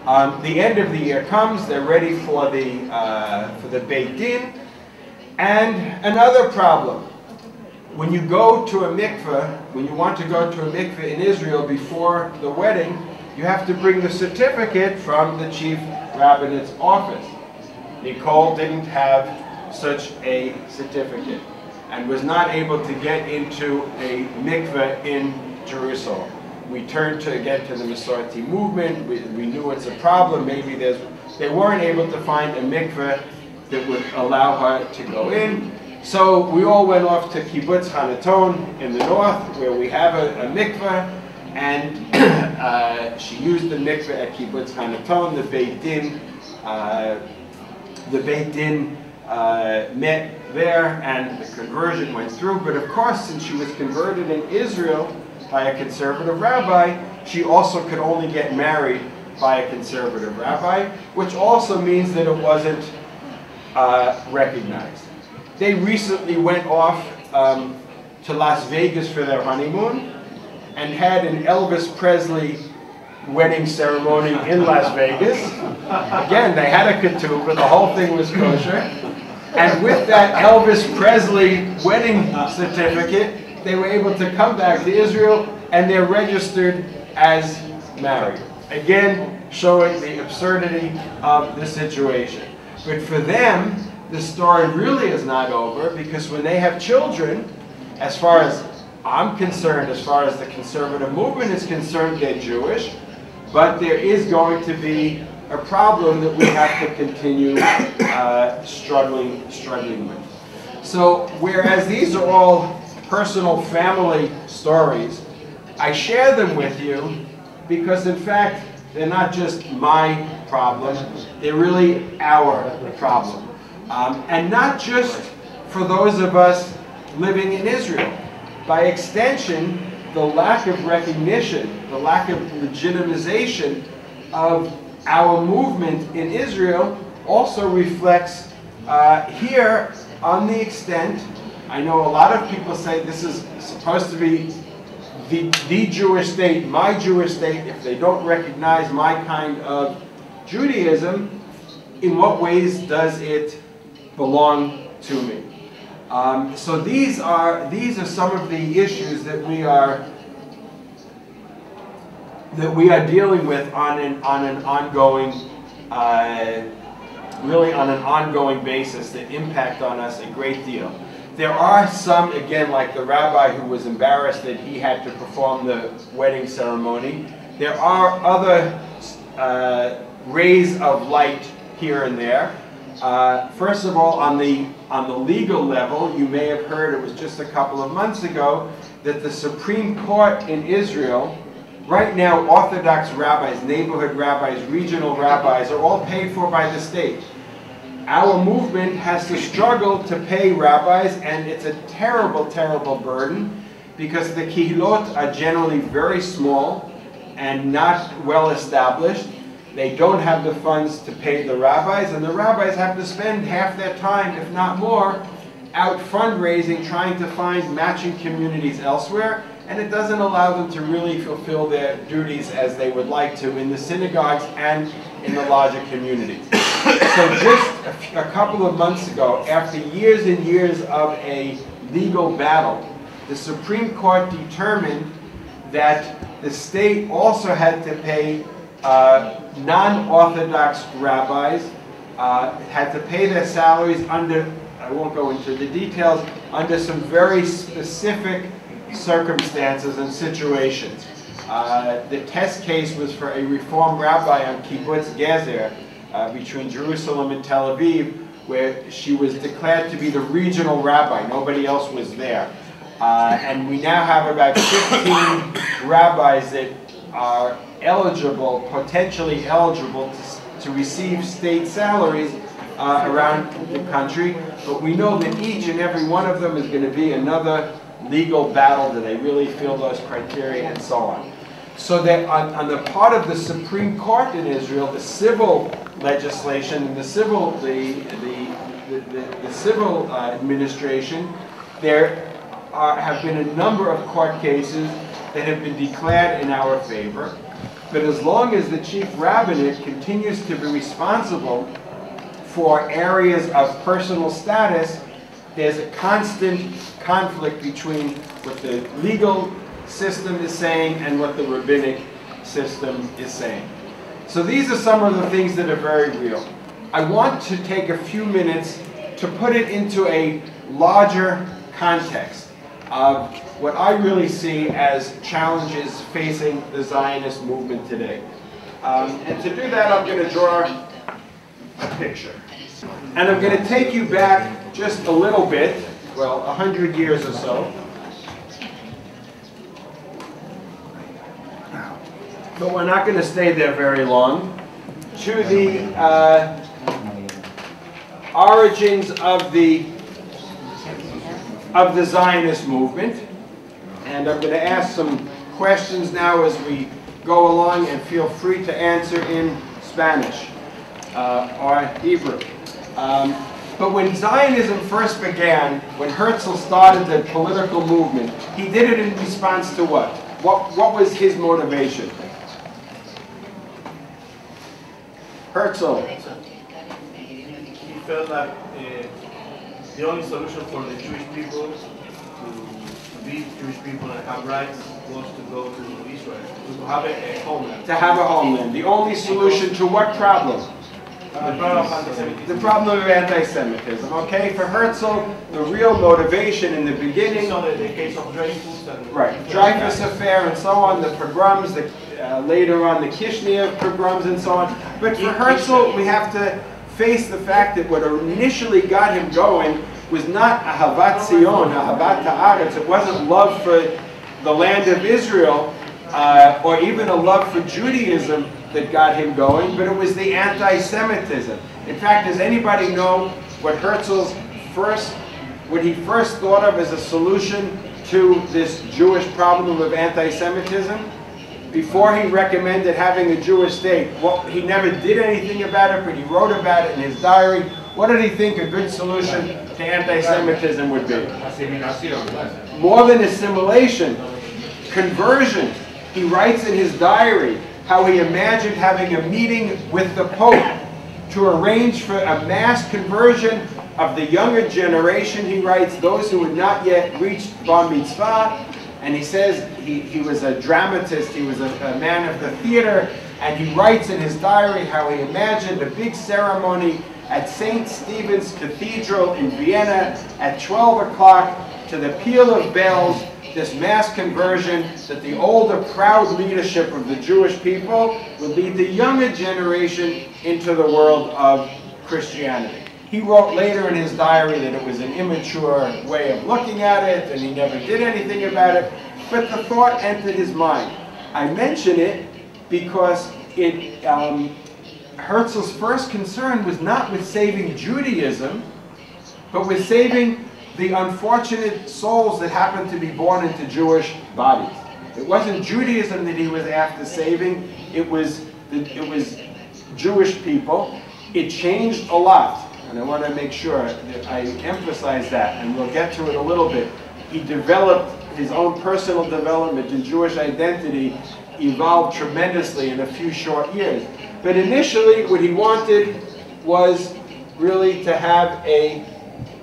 The end of the year comes, they're ready for the Beit Din, and another problem. When you go to a mikveh, when you want to go to a mikveh in Israel before the wedding, you have to bring the certificate from the chief rabbinate's office. Nicole didn't have such a certificate and was not able to get into a mikveh in Jerusalem. We turned again to the Masorti movement. We knew it's a problem. Maybe they weren't able to find a mikveh that would allow her to go in. So we all went off to Kibbutz Hanaton in the north, where we have a mikveh, and she used the mikveh at Kibbutz Hanaton. The Beit Din met there, and the conversion went through. But of course, since she was converted in Israel by a conservative rabbi, she also could only get married by a conservative rabbi, which also means that it wasn't recognized. They recently went off to Las Vegas for their honeymoon and had an Elvis Presley wedding ceremony in Las Vegas. Again, they had a ketubah, the whole thing was kosher. And with that Elvis Presley wedding certificate, they were able to come back to Israel, and they're registered as married. Again, showing the absurdity of the situation. But for them, the story really is not over, because when they have children, as far as I'm concerned, as far as the conservative movement is concerned, they're Jewish, but there is going to be a problem that we have to continue struggling with. So, whereas these are all personal family stories, I share them with you because, in fact, they're not just my problem, they're really our problem. And not just for those of us living in Israel. By extension, the lack of recognition, the lack of legitimization of our movement in Israel also reflects here on the extent, I know a lot of people say this is supposed to be the Jewish state, my Jewish state. If they don't recognize my kind of Judaism, in what ways does it belong to me? So these are some of the issues that we are dealing with on an ongoing, really on an ongoing basis, that impact on us a great deal. There are some, again, like the rabbi who was embarrassed that he had to perform the wedding ceremony. There are other rays of light here and there. First of all, on the legal level, you may have heard, it was just a couple of months ago, that the Supreme Court in Israel, right now Orthodox rabbis, neighborhood rabbis, regional rabbis, are all paid for by the state. Our movement has to struggle to pay rabbis, and it's a terrible, terrible burden, because the kihilot are generally very small and not well established. They don't have the funds to pay the rabbis, and the rabbis have to spend half their time, if not more, out fundraising, trying to find matching communities elsewhere, and it doesn't allow them to really fulfill their duties as they would like to in the synagogues and in the larger communities. So just a couple of months ago, after years and years of a legal battle, the Supreme Court determined that the state also had to pay non-Orthodox rabbis, had to pay their salaries under, I won't go into the details, under some very specific circumstances and situations. The test case was for a Reform rabbi on Kibbutz Gezer between Jerusalem and Tel Aviv, where she was declared to be the regional rabbi. Nobody else was there. And we now have about 15 rabbis that are eligible, potentially eligible to receive state salaries around the country. But we know that each and every one of them is going to be another legal battle. Do they really fill those criteria, and so on. So that on the part of the Supreme Court in Israel, the civil legislation and the civil civil administration, there have been a number of court cases that have been declared in our favor. But as long as the chief rabbinate continues to be responsible for areas of personal status, there's a constant conflict between what the legal system is saying and what the rabbinic system is saying. So these are some of the things that are very real. I want to take a few minutes to put it into a larger context of what I really see as challenges facing the Zionist movement today. And to do that, I'm going to draw a picture. And I'm going to take you back just a little bit, well, 100 years or so. But we're not going to stay there very long. To the origins of the Zionist movement. And I'm going to ask some questions now as we go along, and feel free to answer in Spanish or Hebrew. But when Zionism first began, when Herzl started the political movement, he did it in response to what? What was his motivation? Herzl. He felt that the only solution for the Jewish people to be Jewish people and have rights was to go to Israel, to have a homeland. To have a homeland. The only solution to what problem? The problem of anti-Semitism. The problem of anti-Semitism. Okay, for Herzl, the real motivation in the beginning. So the case of Dreyfus and right, Dreyfus affair and so on, the pogroms, later on the Kishinev pogroms and so on. But for Herzl, we have to face the fact that what initially got him going was not Ahavat Zion, Ahavat Haaretz. It wasn't love for the land of Israel, or even a love for Judaism that got him going, but it was the anti-Semitism. In fact, does anybody know what Herzl's what he first thought of as a solution to this Jewish problem of anti-Semitism? Before he recommended having a Jewish state, well, he never did anything about it, but he wrote about it in his diary. What did he think a good solution to anti-Semitism would be? More than assimilation, conversion. He writes in his diary how he imagined having a meeting with the Pope to arrange for a mass conversion of the younger generation. He writes, those who had not yet reached bar mitzvah. And he says he was a dramatist, he was a man of the theater, and he writes in his diary how he imagined a big ceremony at St. Stephen's Cathedral in Vienna at 12 o'clock to the peal of bells, this mass conversion that the older, proud leadership of the Jewish people would lead the younger generation into the world of Christianity. He wrote later in his diary that it was an immature way of looking at it, and he never did anything about it, but the thought entered his mind. I mention it because Herzl's first concern was not with saving Judaism, but with saving the unfortunate souls that happened to be born into Jewish bodies. It wasn't Judaism that he was after saving, it was Jewish people. It changed a lot. And I want to make sure that I emphasize that, and we'll get to it a little bit. He developed his own personal development in Jewish identity, evolved tremendously in a few short years. But initially, what he wanted was really to have a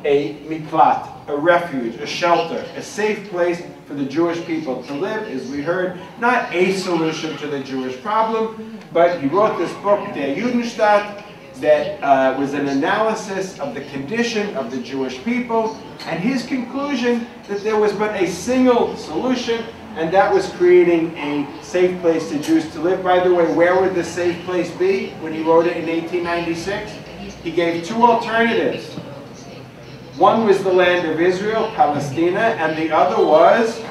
miklat, a refuge, a shelter, a safe place for the Jewish people to live, as we heard, not a solution to the Jewish problem, but he wrote this book, Der Judenstaat, that was an analysis of the condition of the Jewish people, and his conclusion that there was but a single solution, and that was creating a safe place to Jews to live. By the way, where would the safe place be when he wrote it in 1896? He gave two alternatives. One was the land of Israel, Palestina, and the other was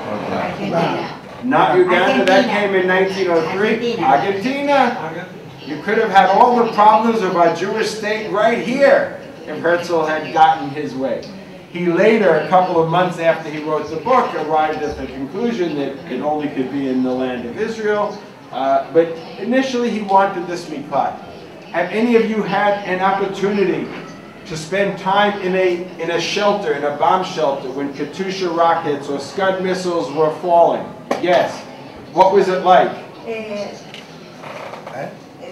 not Uganda. That came in 1903. Argentina. You could have had all the problems of our Jewish state right here if Herzl had gotten his way. He later, a couple of months after he wrote the book, arrived at the conclusion that it only could be in the land of Israel. But initially he wanted this miklat. Have any of you had an opportunity to spend time in a shelter, in a bomb shelter, when Katyusha rockets or Scud missiles were falling? Yes. What was it like?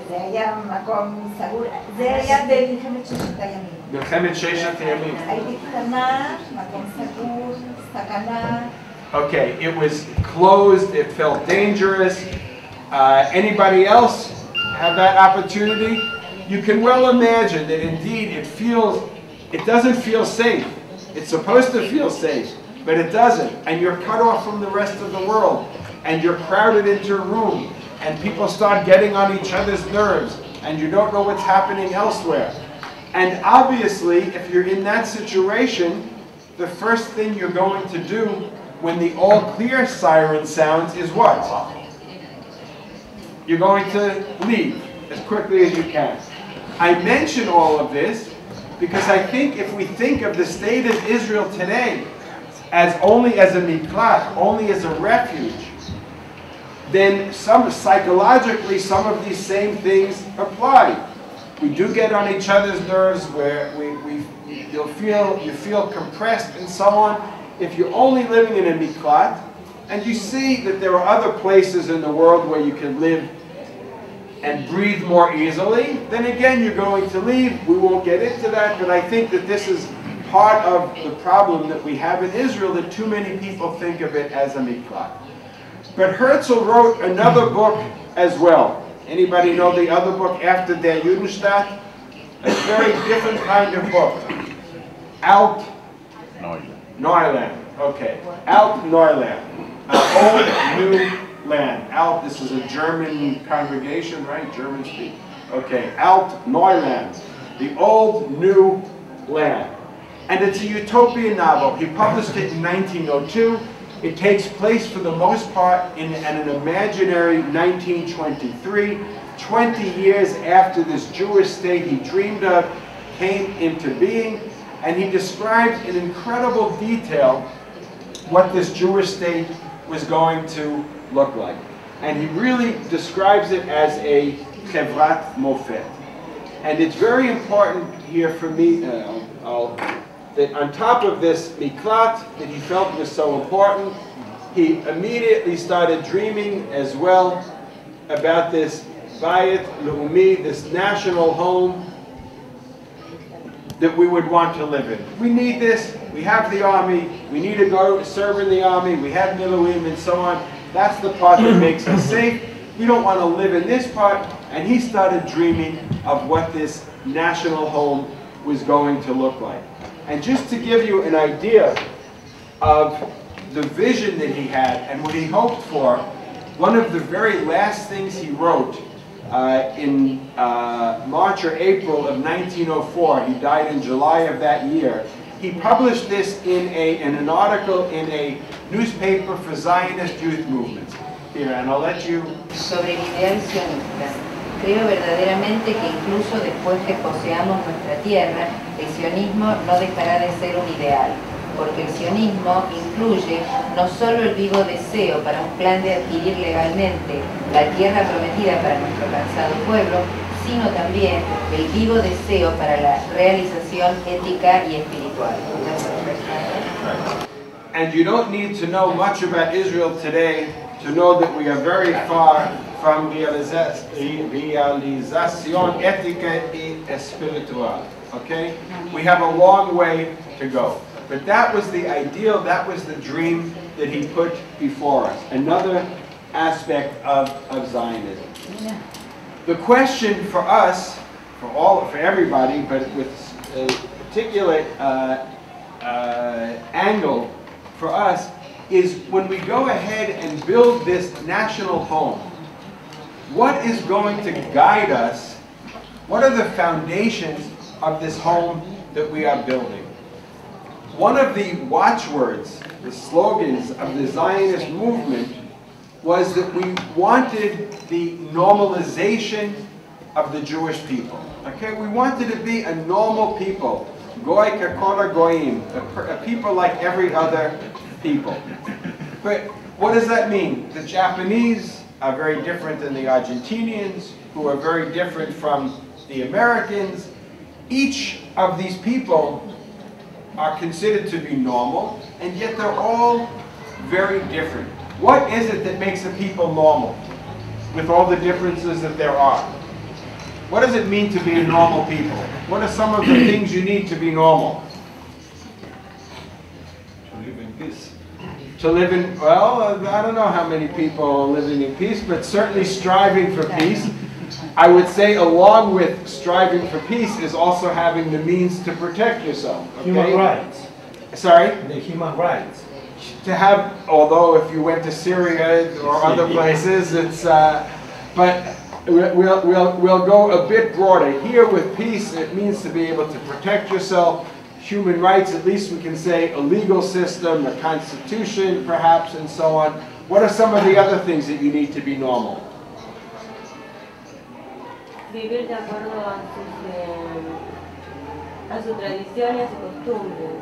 זה היה מקום סגור, זה היה במלחמת ששת הימים. מלחמת ששת הימים. הייתי קטנה, מקום סגור, סכנה. Okay, it was closed, it felt dangerous. Anybody else have that opportunity? You can well imagine that indeed it doesn't feel safe. It's supposed to feel safe, but it doesn't. And you're cut off from the rest of the world. And you're crowded into a room. And people start getting on each other's nerves. And you don't know what's happening elsewhere. And obviously, if you're in that situation, the first thing you're going to do when the all clear siren sounds is what? You're going to leave as quickly as you can. I mention all of this because I think if we think of the state of Israel today as only as a miklat, only as a refuge, then psychologically some of these same things apply. We do get on each other's nerves where you feel compressed and so on. If you're only living in a miklat and you see that there are other places in the world where you can live and breathe more easily, then again you're going to leave. We won't get into that, but I think that this is part of the problem that we have in Israel, that too many people think of it as a miklat. But Herzl wrote another book as well. Anybody know the other book after Desayuno? A very different kind of book. Alt Neuland. Okay. Alt Neuland. Old New Land. Alt, this is a German congregation, right? German speak. Okay. Alt Neuland. The Old New Land. And it's a utopian novel. He published it in 1902. It takes place for the most part in an imaginary 1923, 20 years after this Jewish state he dreamed of came into being, and he describes in incredible detail what this Jewish state was going to look like. And he really describes it as a chevrat mofet. And it's very important here for me, that on top of this miklat that he felt was so important, he immediately started dreaming as well about this bayit leumi, this national home that we would want to live in. We need this. We have the army. We need to go serve in the army. We have miluim and so on. That's the part that makes us safe. We don't want to live in this part. And he started dreaming of what this national home was going to look like. And just to give you an idea of the vision that he had and what he hoped for, one of the very last things he wrote in March or April of 1904, he died in July of that year, he published this in an article in a newspaper for Zionist youth movements. Here, and I'll let you... Sobre el ideal sionista. Creo verdaderamente que incluso después que poseamos nuestra tierra, el sionismo no dejará de ser un ideal, porque el sionismo incluye no solo el vivo deseo para un plan de adquirir legalmente la tierra prometida para nuestro cansado pueblo, sino también el vivo deseo para la realización ética y espiritual. And you don't need to know much about Israel today to know that we are very far from realización ética y espiritual. Okay? We have a long way to go. But that was the ideal, that was the dream that he put before us. Another aspect of Zionism. Yeah. The question for us, for everybody, but with a particular angle for us, is when we go ahead and build this national home, what is going to guide us? What are the foundations of this home that we are building? One of the watchwords, the slogans of the Zionist movement was that we wanted the normalization of the Jewish people. Okay, we wanted to be a normal people, goy kakora goyim, a people like every other people. But what does that mean? The Japanese are very different than the Argentinians, who are very different from the Americans. Each of these people are considered to be normal, and yet they're all very different. What is it that makes a people normal, with all the differences that there are? What does it mean to be a normal people? What are some of the things you need to be normal? To live in peace. To live in, well, I don't know how many people are living in peace, but certainly striving for peace. I would say along with striving for peace is also having the means to protect yourself. Okay? Human rights. Sorry? The human rights. To have, although if you went to Syria or other places, it's, but we'll go a bit broader. Here with peace, it means to be able to protect yourself. Human rights, at least we can say a legal system, a constitution perhaps, and so on. What are some of the other things that you need to be normal? Vivir de acuerdo a sus tradiciones y costumbres.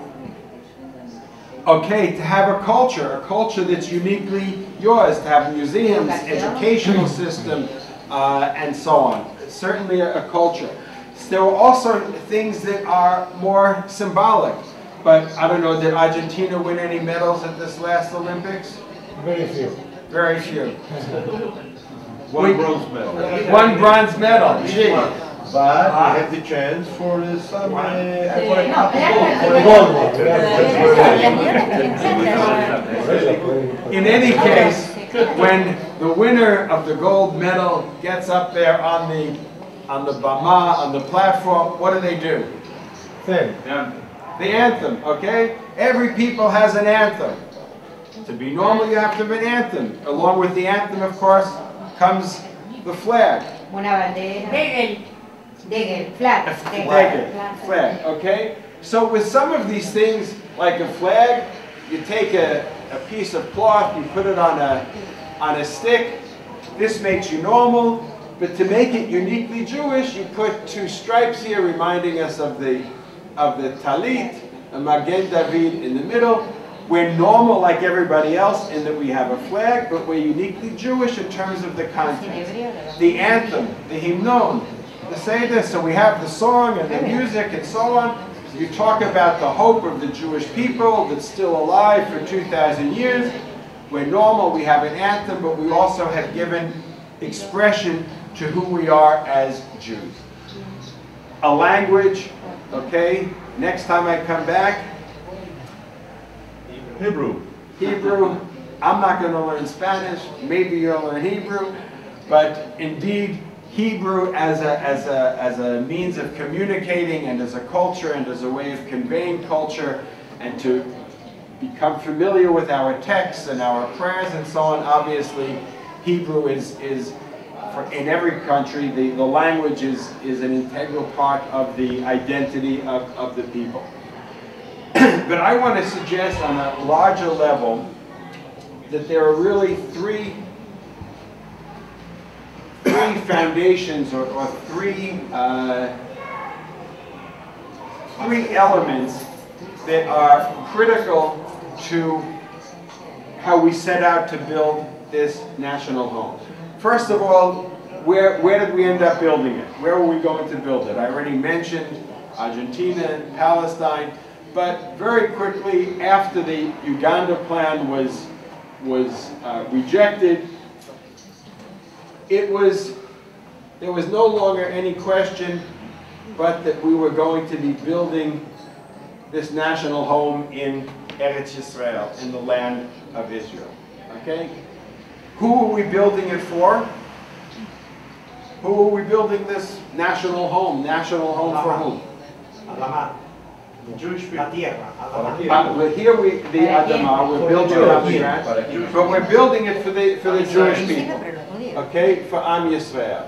Okay, to have a culture that's uniquely yours, to have museums, educational system, and so on. Certainly a culture. There are also things that are more symbolic, but I don't know, did Argentina win any medals at this last Olympics? Very few. Very few. One bronze medal. One bronze medal, gee. But we have the chance for some In any case, when the winner of the gold medal gets up there on the bama, on the platform, what do? Same. The anthem, okay? Every people has an anthem. To be normal, you have to have an anthem. Along with the anthem, of course, comes the flag. Una bandera. Degel, flag. Flag, okay? So with some of these things, like a flag, you take a piece of cloth, you put it on a stick. This makes you normal, but to make it uniquely Jewish, you put two stripes here reminding us of the talit, a Magen David in the middle. We're normal like everybody else in that we have a flag, but we're uniquely Jewish in terms of the content. The anthem, the hymnon, the Seder, so we have the song and the music and so on. You talk about the hope of the Jewish people that's still alive for 2,000 years. We're normal, we have an anthem, but we also have given expression to who we are as Jews. A language, okay, next time I come back, Hebrew. I'm not going to learn Spanish, maybe you'll learn Hebrew, but indeed, Hebrew as a means of communicating and as a culture and as a way of conveying culture and to become familiar with our texts and our prayers and so on. Obviously, Hebrew is in every country, the language is an integral part of the identity of the people. But I want to suggest on a larger level that there are really three foundations or three elements that are critical to how we set out to build this national home. First of all, where did we end up building it? Where were we going to build it? I already mentioned Argentina and Palestine, but very quickly after the Uganda plan was rejected, there was no longer any question but that we were going to be building this national home in Eretz Yisrael, in the land of Israel. Okay? Who are we building it for? Who are we building this national home? National home for whom? The Jewish people. But here the Adamah, we're building it on the ground, but we're building it for the Jewish people. Okay, for Am Yisrael.